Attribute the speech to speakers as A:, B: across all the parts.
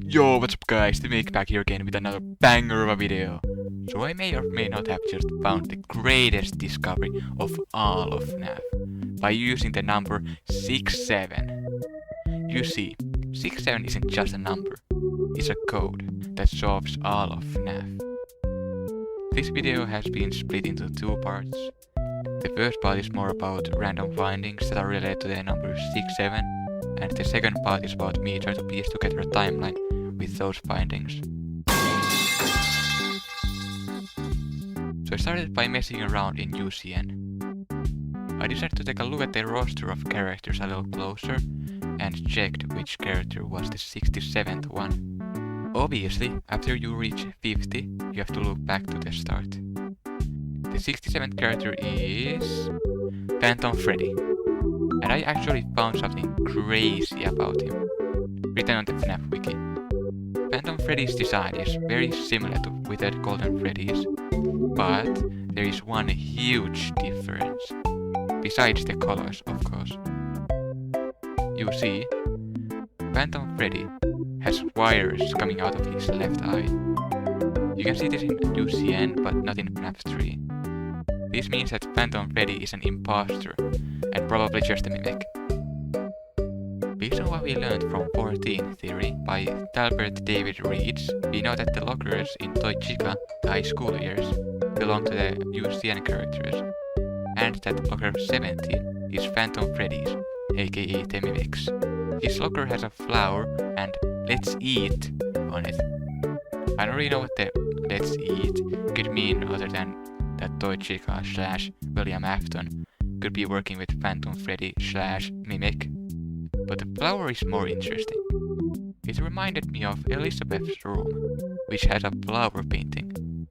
A: Yo, what's up guys, the Mick back here again with another banger of a video. So I may or may not have just found the greatest discovery of all of FNaF by using the number 67. You see, 67 isn't just a number, it's a code that solves all of FNaF. This video has been split into two parts. The first part is more about random findings that are related to the number 67, and the second part is about me trying to piece together a timeline with those findings. So I started by messing around in UCN. I decided to take a look at the roster of characters a little closer and checked which character was the 67th one. Obviously, after you reach 50, you have to look back to the start. The 67th character is Phantom Freddy. And I actually found something crazy about him, written on the FNaF wiki. Phantom Freddy's design is very similar to Withered Golden Freddy's, but there is one huge difference, besides the colors of course. You see, Phantom Freddy has wires coming out of his left eye. You can see this in UCN, but not in FNaF 3. This means that Phantom Freddy is an imposter, and probably just a mimic. Based on what we learned from 14 Theory by Talbert David Reeds, we know that the lockers in Toy Chica, the high school years, belong to the UCN characters, and that locker 17 is Phantom Freddy's, aka the mimics. His locker has a flower and "Let's eat" on it. I don't really know what the "Let's eat" could mean other than that Toy Chica / William Afton could be working with Phantom Freddy / Mimic. But the flower is more interesting. It reminded me of Elizabeth's room, which has a flower painting.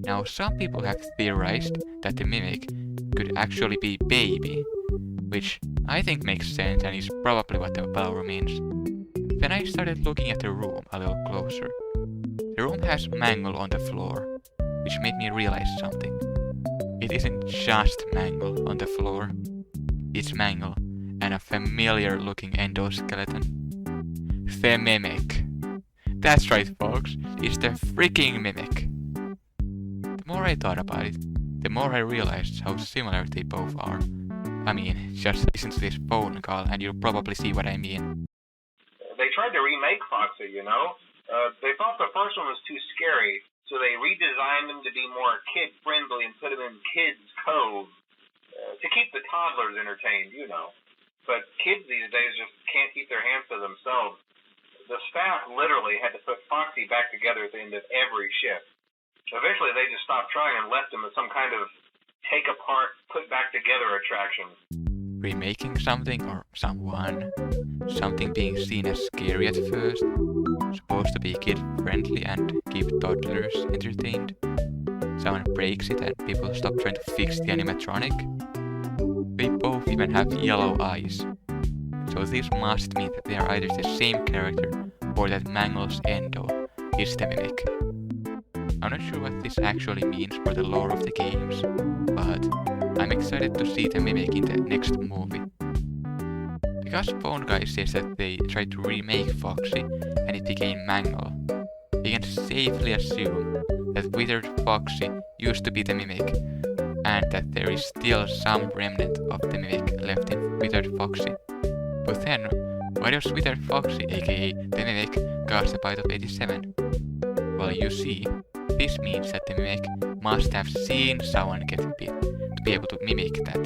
A: Now some people have theorized that the Mimic could actually be Baby, which I think makes sense and is probably what the flower means. Then I started looking at the room a little closer. The room has mangle on the floor, which made me realize something. It isn't just mangle on the floor, it's mangle and a familiar looking endoskeleton. The Mimic. That's right folks, it's the freaking Mimic. The more I thought about it, the more I realized how similar they both are. I mean, just listen to this phone call and you'll probably see what I mean.
B: They tried to remake Foxy, you know? They thought the first one was too scary, so they redesigned them to be more kid-friendly and put them in Kids Cove to keep the toddlers entertained, you know. But kids these days just can't keep their hands to themselves. The staff literally had to put Foxy back together at the end of every shift. Eventually they just stopped trying and left him as some kind of take-apart, put-back-together attraction.
A: Remaking something or someone, something being seen as scary at first, supposed to be kid-friendly and keep toddlers entertained. Someone breaks it and people stop trying to fix the animatronic. They both even have yellow eyes. So this must mean that they are either the same character or that Mangle's Endo is the Mimic. I'm not sure what this actually means for the lore of the games, but I'm excited to see the Mimic in the next movie. Because Phone Guy says that they tried to remake Foxy and it became Mangle, we can safely assume that Withered Foxy used to be the Mimic, and that there is still some remnant of the Mimic left in Withered Foxy. But then, why does Withered Foxy, aka the Mimic, cast a bite of 87? Well, you see, this means that the Mimic must have seen someone get bit to be able to mimic that.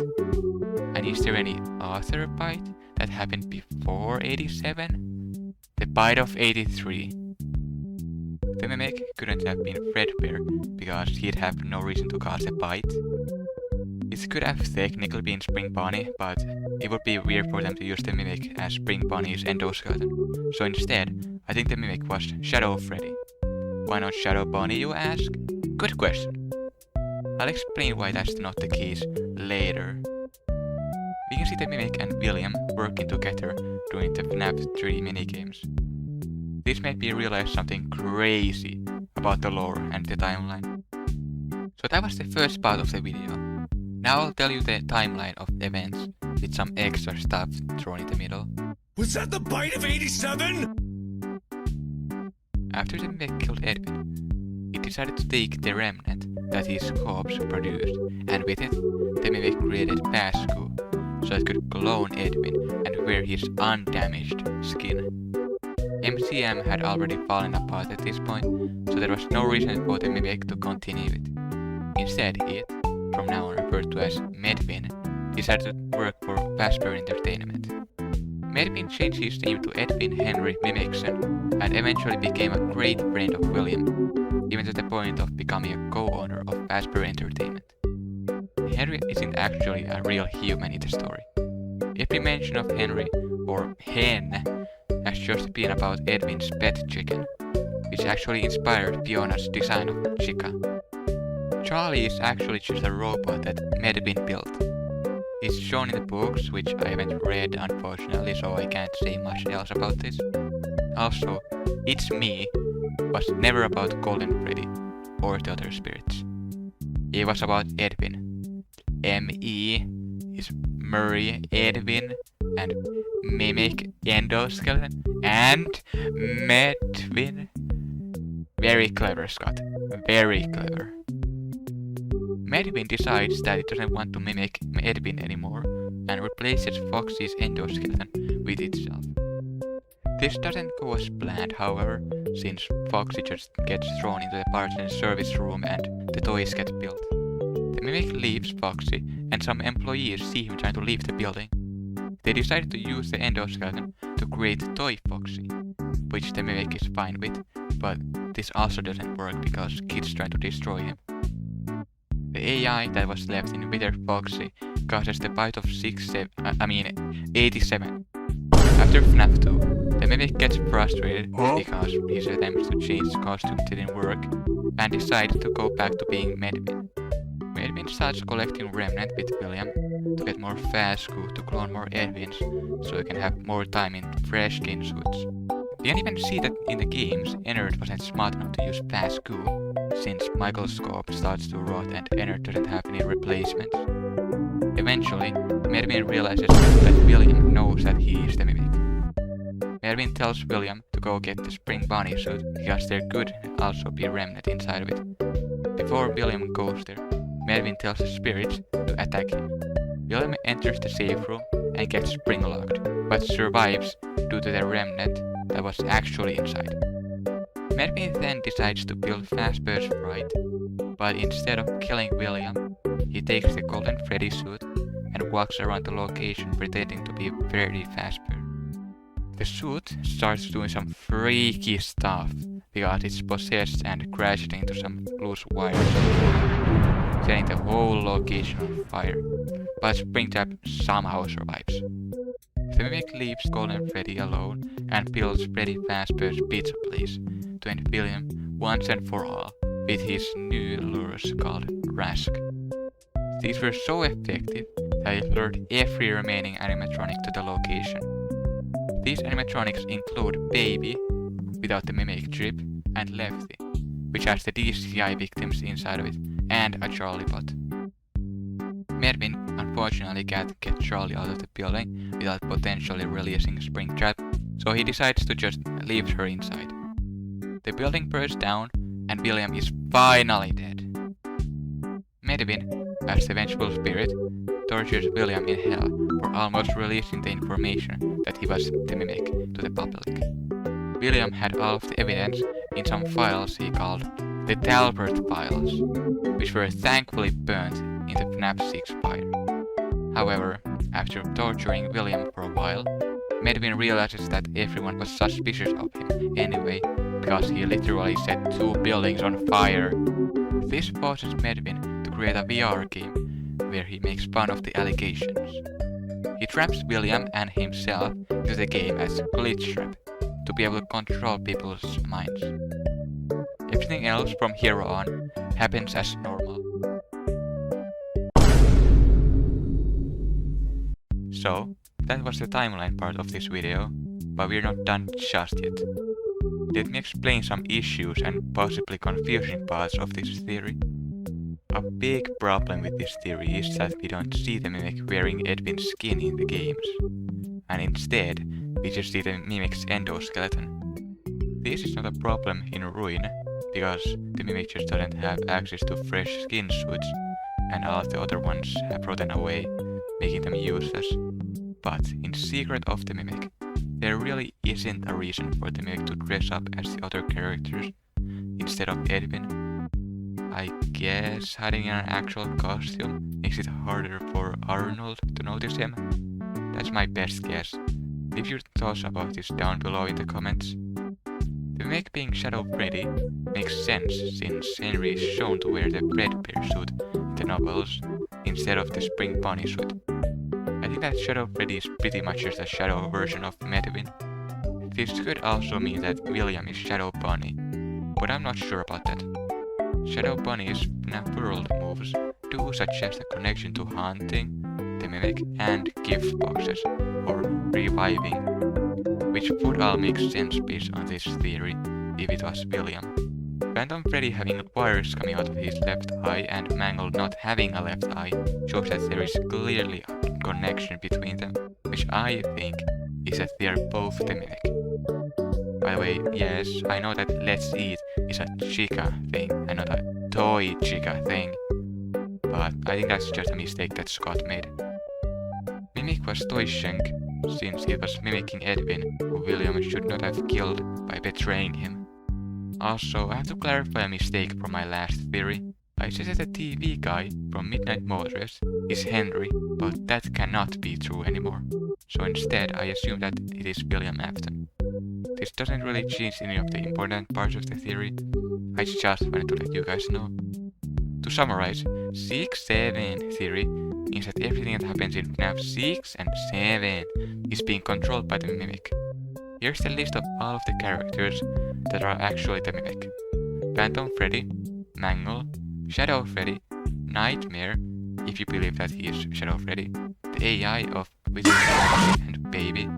A: And is there any other bite that happened before 87? The bite of 83. The Mimic couldn't have been Fredbear because he'd have no reason to cause a bite. It could have technically been Spring Bunny, but it would be weird for them to use the Mimic as Spring Bunny's endoskeleton. So instead, I think the Mimic was Shadow Freddy. Why not Shadow Bunny, you ask? Good question. I'll explain why that's not the case later. We can see the Mimic and William working together during the FNaF 3 minigames. This made me realize something crazy about the lore and the timeline. So that was the first part of the video. Now I'll tell you the timeline of events with some extra stuff thrown in the middle.
C: Was that the bite of 87?
A: After the Mimic killed Edwin, he decided to take the remnant that his corpse produced, and with it, the Mimic created Pascu, so it could clone Edwin and wear his undamaged skin. MCM had already fallen apart at this point, so there was no reason for the Mimic to continue it. Instead, it, from now on referred to as Medvin, decided to work for Vasper Entertainment. Medvin changed his name to Edwin Henry Mimicson and eventually became a great friend of William, even to the point of becoming a co-owner of Vasper Entertainment. Henry isn't actually a real human in the story. Every mention of Henry, or Hen, has just been about Edwin's pet chicken, which actually inspired Fiona's design of Chica. Charlie is actually just a robot that Medvin built. It's shown in the books, which I haven't read unfortunately, so I can't say much else about this. Also, It's Me was never about Golden Freddy or the other spirits. It was about Edwin. M-E is Murray Edwin, and Mimic Endoskeleton, and Medvin. Very clever, Scott. Very clever. Medvin decides that it doesn't want to mimic Edwin anymore and replaces Foxy's endoskeleton with itself. This doesn't go as planned, however, since Foxy just gets thrown into the parts and service room and the toys get built. The Mimic leaves Foxy and some employees see him trying to leave the building. They decide to use the endoskeleton to create Toy Foxy, which the Mimic is fine with, but this also doesn't work because kids try to destroy him. The AI that was left in Wither Foxy causes the bite of 87. After FNaF 2, the Mimic gets frustrated because his attempts to change the costume didn't work and decides to go back to being Medvin. Medvin starts collecting remnant with William to get more Fascu to clone more Edwins so he can have more time in fresh skin suits. We can even see that in the games, Ennard wasn't smart enough to use Pascu, since Michael's scope starts to rot and Ennard doesn't have any replacements. Eventually, Medvin realizes that William knows that he is the Mimic. Medvin tells William to go get the Spring Bunny suit because there could also be remnant inside of it. Before William goes there, Medvin tells the spirits to attack him. William enters the safe room and gets spring locked, but survives due to the remnant that was actually inside. Medvin then decides to build Fazbear's Fright, but instead of killing William, he takes the Golden Freddy suit and walks around the location pretending to be Freddy Fazbear. The suit starts doing some freaky stuff because it's possessed and crashed into some loose wires, setting the whole location on fire, but Springtrap somehow survives. The Mimic leaves Golden Freddy alone and builds Freddy Fazbear's Pizza Place to end William once and for all with his new lures called Rask. These were so effective that it lured every remaining animatronic to the location. These animatronics include Baby, without the Mimic drip, and Lefty, which has the DCI victims inside of it, and a Charlie bot. Medvin unfortunately can't get Charlie out of the building without potentially releasing Springtrap, so he decides to just leave her inside. The building bursts down and William is finally dead. Medvin, as the vengeful spirit, tortures William in hell for almost releasing the information that he was the Mimic to the public. William had all of the evidence in some files he called the Talbert files, which were thankfully burnt in the FNaF 6 fire. However, after torturing William for a while, Medvin realizes that everyone was suspicious of him anyway, because he literally set 2 buildings on fire. This forces Medvin to create a VR game where he makes fun of the allegations. He traps William and himself into the game as Glitch Trap to be able to control people's minds. Everything else from here on happens as normal. So, that was the timeline part of this video, but we're not done just yet. Let me explain some issues and possibly confusing parts of this theory. A big problem with this theory is that we don't see the Mimic wearing Edwin's skin in the games, and instead, we just see the Mimic's endoskeleton. This is not a problem in Ruin, because the Mimic just doesn't have access to fresh skin suits, and all of the other ones have rotten away, making them useless. But in Secret of the Mimic, there really isn't a reason for the Mimic to dress up as the other characters instead of Edwin. I guess hiding in an actual costume makes it harder for Arnold to notice him. That's my best guess. Leave your thoughts about this down below in the comments. The Mimic being Shadow Freddy makes sense since Henry is shown to wear the Fredbear suit in the novels instead of the Spring Bunny suit. I think that Shadow Freddy is pretty much just a shadow version of Medwin. This could also mean that William is Shadow Bunny, but I'm not sure about that. Shadow Bunny's FNaF World moves do suggest a connection to hunting, the Mimic, and gift boxes, or reviving, which would all make sense based on this theory if it was William. Phantom Freddy having wires coming out of his left eye and Mangle not having a left eye shows that there is clearly a connection between them, which I think is that they are both the Mimic. By the way, yes, I know that Let's Eat is a chica thing and not a toy chica thing, but I think that's just a mistake that Scott made. Mimic was Toy Shank, since it was mimicking Edwin, who William should not have killed by betraying him. Also, I have to clarify a mistake from my last theory. I said that the TV guy from Midnight Motorist is Henry, but that cannot be true anymore. So instead, I assume that it is William Afton. This doesn't really change any of the important parts of the theory. I just wanted to let you guys know. To summarize, 6-7 theory means that everything that happens in FNaF 6 and 7 is being controlled by the Mimic. Here's the list of all of the characters that are actually the Mimic. Phantom Freddy, Mangle, Shadow Freddy, Nightmare, if you believe that he is Shadow Freddy, the AI of Wizard and Baby,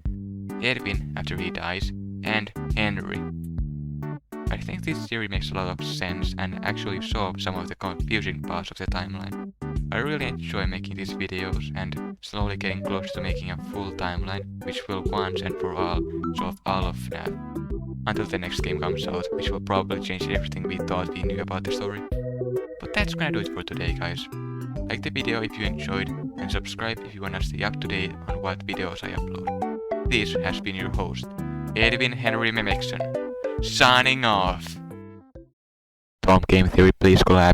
A: Edwin after he dies, and Henry. I think this theory makes a lot of sense and actually solves some of the confusing parts of the timeline. I really enjoy making these videos and slowly getting close to making a full timeline which will once and for all solve all of FNaF. Until the next game comes out, which will probably change everything we thought we knew about the story. But that's gonna do it for today, guys. Like the video if you enjoyed, and subscribe if you wanna stay up to date on what videos I upload. This has been your host, Edwin Henry Mimicson, signing off. Tom Game Theory, please collab.